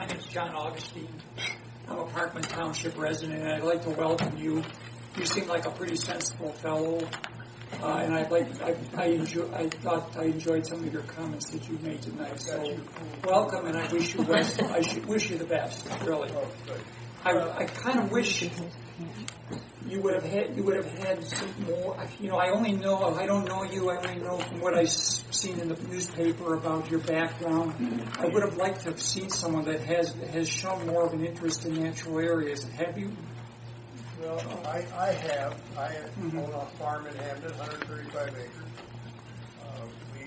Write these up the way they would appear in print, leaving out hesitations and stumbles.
My name is John Augustine. I'm a Parkman Township resident, and I'd like to welcome you. You seem like a pretty sensible fellow, and I thought I enjoyed some of your comments that you made tonight. So, welcome, and I wish you wish you the best. Really, I kind of wish you would have had some more. I don't know you. I only know from what I've seen in the newspaper about your background. I would have liked to have seen someone that has shown more of an interest in natural areas. Have you? Well, I have. I own a farm in Hamden, 135 acres. We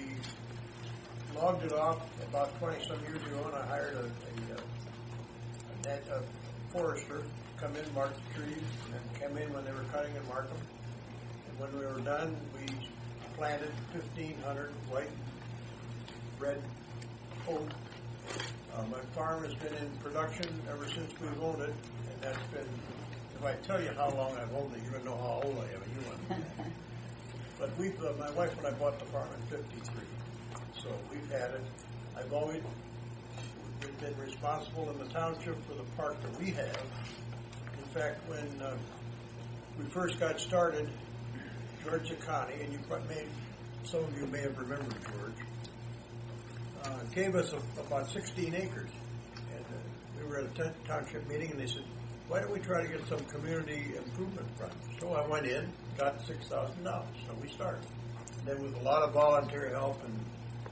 logged it off about 20-some years ago, and I hired a forester come in, mark the trees, and come in when they were cutting and mark them. And when we were done, we planted 1,500 white, red oak. My farm has been in production ever since we've owned it, and that's been, if I tell you how long I've owned it, you're going to know how old I am, and you understand. But my wife and I bought the farm at 53, so we've had it. I've always been responsible in the township for the park that we have. In fact, when we first got started, Gertz, and some of you may have remembered George, gave us about 16 acres. And we were at a township meeting, and they said, why don't we try to get some community improvement funds? So I went in, got $6,000. So we started. And then with a lot of volunteer help and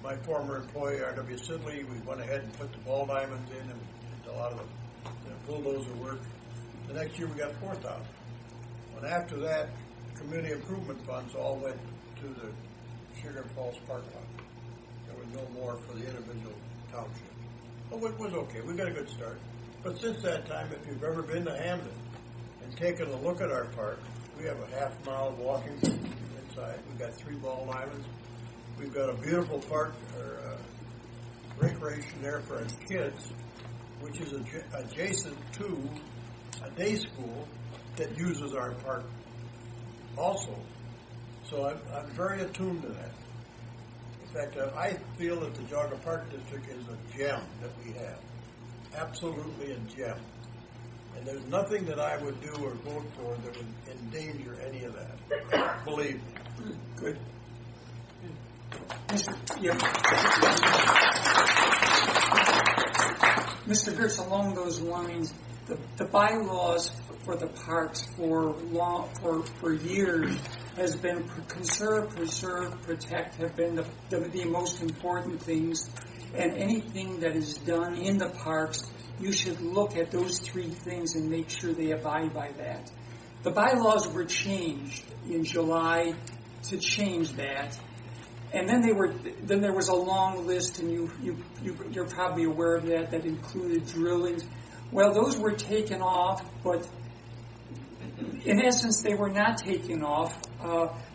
my former employee, R.W. Sidley, we went ahead and put the ball diamonds in and did a lot of the bulldozer work. The next year we got 4,000. And after that, community improvement funds all went to the Sugar Falls parking lot. There was no more for the individual township. But it was okay. We got a good start. But since that time, if you've ever been to Hamden and taken a look at our park, we have a half-mile walking inside. We've got 3 ball diamonds. We've got a beautiful park or recreation there for our kids, which is adjacent to a day school that uses our park also. So I'm very attuned to that. In fact, I feel that the Geauga Park District is a gem that we have. Absolutely a gem. And there's nothing that I would do or vote for that would endanger any of that. Believe me. Good. Mr. Gertz, along those lines, the bylaws for the parks for years has been conserve, preserve, protect have been the most important things, and anything that is done in the parks, you should look at those 3 things and make sure they abide by that. The bylaws were changed in July to change that. And then there was a long list, and you're probably aware of that included drilling. Well, those were taken off, but in essence, they were not taken off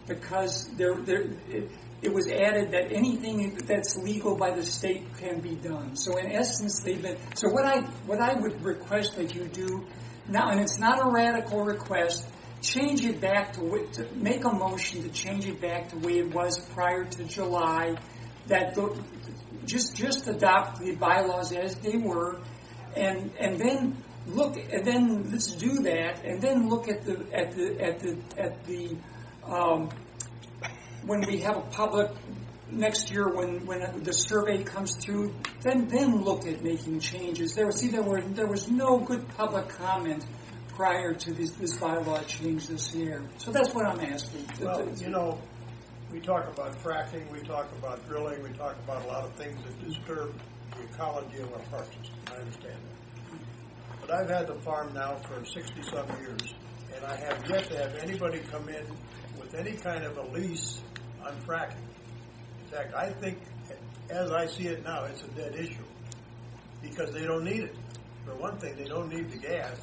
because it was added that anything that's legal by the state can be done. So in essence, they've been. So what I would request that you do now, and it's not a radical request. Change it back to make a motion to change it back to the way it was prior to July. That just adopt the bylaws as they were, and then look, and then let's do that, and then look at the when we have a public next year when the survey comes through, then look at making changes. There was no good public comment prior to this bylaw change this year. So that's what I'm asking. Well, we talk about fracking, we talk about drilling, we talk about a lot of things that disturb the ecology of our park system. I understand that. But I've had the farm now for 60-some years, and I have yet to have anybody come in with any kind of a lease on fracking. In fact, I think, as I see it now, it's a dead issue because they don't need it. For one thing, they don't need the gas.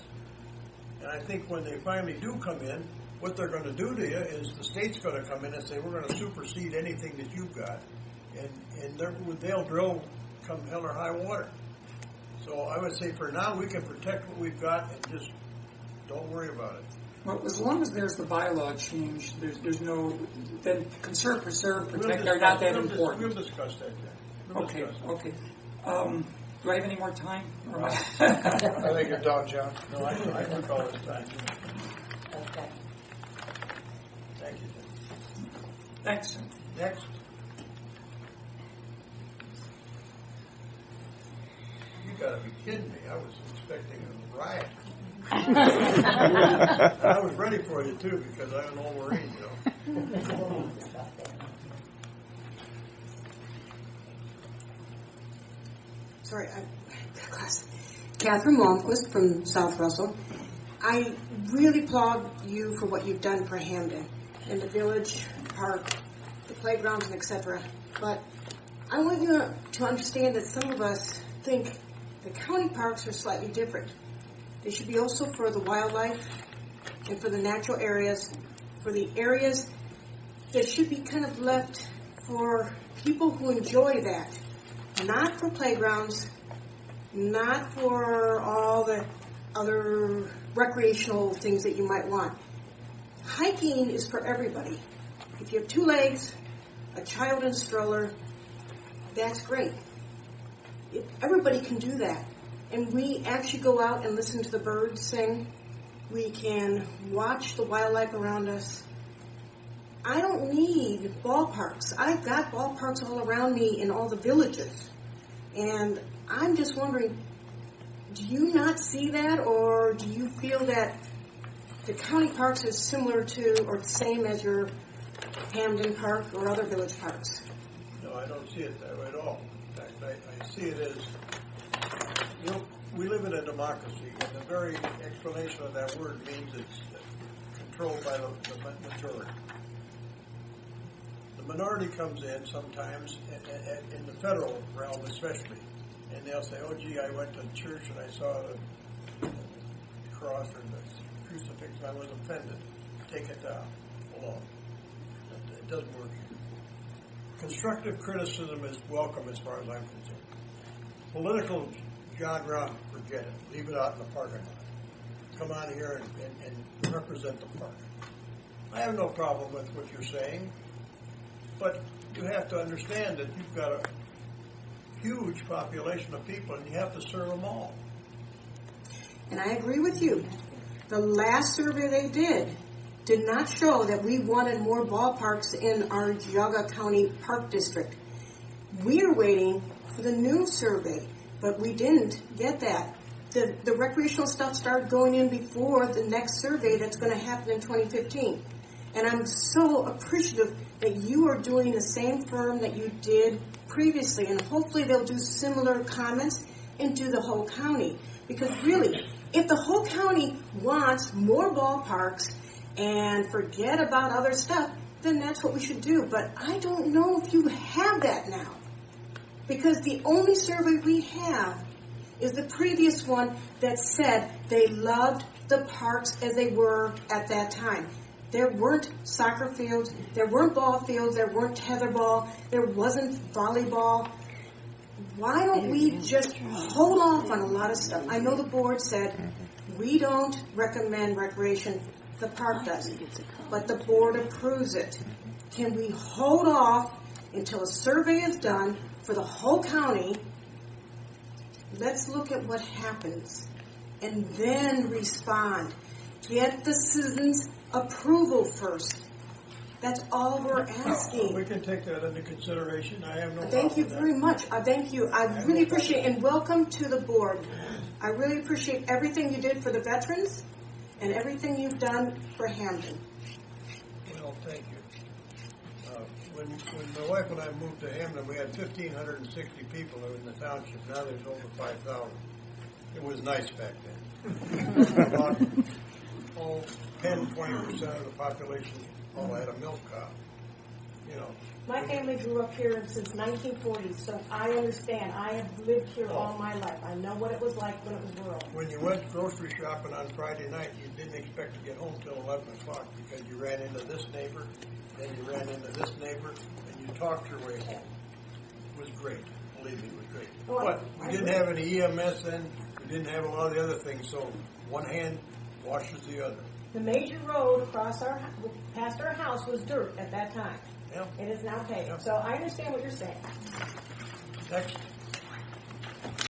And I think when they finally do come in, what they're going to do to you is the state's going to come in and say, we're going to supersede anything that you've got. And they'll drill come hell or high water. So I would say for now, we can protect what we've got and just don't worry about it. Well, as long as there's the bylaw change, there's no, then conserve, preserve, protect are not that important. We'll discuss that then. Okay. Do I have any more time? Or am I- I think you're done, John. No, I took all this time. Okay. Thank you, Jim. Thanks. Next. You gotta be kidding me. I was expecting a riot. I was ready for you too because I'm an old Marine, you know. Sorry, Catherine Malmquist from South Russell. I really applaud you for what you've done for Hamden and the village, park, the playgrounds, and etc. But I want you to understand that some of us think the county parks are slightly different. They should be also for the wildlife and for the natural areas, for the areas that should be kind of left for people who enjoy that. Not for playgrounds, not for all the other recreational things that you might want. Hiking is for everybody. If you have 2 legs, a child in a stroller, that's great. Everybody can do that. And we actually go out and listen to the birds sing. We can watch the wildlife around us. I don't need ballparks. I've got ballparks all around me in all the villages. And I'm just wondering, do you not see that, or do you feel that the county parks are similar to or the same as your Hamden Park or other village parks? No, I don't see it that way at all. In fact, I see it as, you know, we live in a democracy, and the very explanation of that word means it's controlled by the majority. The minority comes in sometimes, in the federal realm especially, and they'll say, oh, gee, I went to church and I saw the cross or the crucifix and I was offended. Take it down. Hold on. It doesn't work. Constructive criticism is welcome as far as I'm concerned. Political genre, forget it. Leave it out in the parking lot. Come on here and represent the park. I have no problem with what you're saying, but you have to understand that you've got a huge population of people and you have to serve them all. And I agree with you. The last survey they did not show that we wanted more ballparks in our Geauga County Park District. We are waiting for the new survey, but we didn't get that. The recreational stuff started going in before the next survey that's going to happen in 2015. And I'm so appreciative that you are doing the same firm that you did previously, and hopefully they'll do similar comments and do the whole county. Because really, if the whole county wants more ballparks and forget about other stuff, then that's what we should do. But I don't know if you have that now. Because the only survey we have is the previous one that said they loved the parks as they were at that time. There weren't soccer fields, there weren't ball fields, there weren't tetherball, there wasn't volleyball. Why don't we just hold off on a lot of stuff? I know the board said we don't recommend recreation, the park does, but the board approves it. Can we hold off until a survey is done for the whole county? Let's look at what happens and then respond. Get the citizens' approval first. That's all we're asking. We can take that into consideration. I have no problem Thank you with that. very much. Thank you. I really appreciate it. And welcome to the board. I really appreciate everything you did for the veterans and everything you've done for Hamden. Well, thank you. When my wife and I moved to Hamden, we had 1,560 people in the township. Now there's over 5,000. It was nice back then. About 10-20% of the population all had a milk cow. You know. My family grew up here since 1940, so I understand. I have lived here all my life. I know what it was like when it was rural. When you went grocery shopping on Friday night, you didn't expect to get home till 11 o'clock because you ran into this neighbor, then you ran into this neighbor, and you talked your way home. It was great. Believe me, it was great. Oh, But we didn't have any EMS then. We didn't have a lot of the other things, so one hand washes the other. The major road past our house was dirt at that time. Yeah. It is now paved. Yeah. So I understand what you're saying. Next.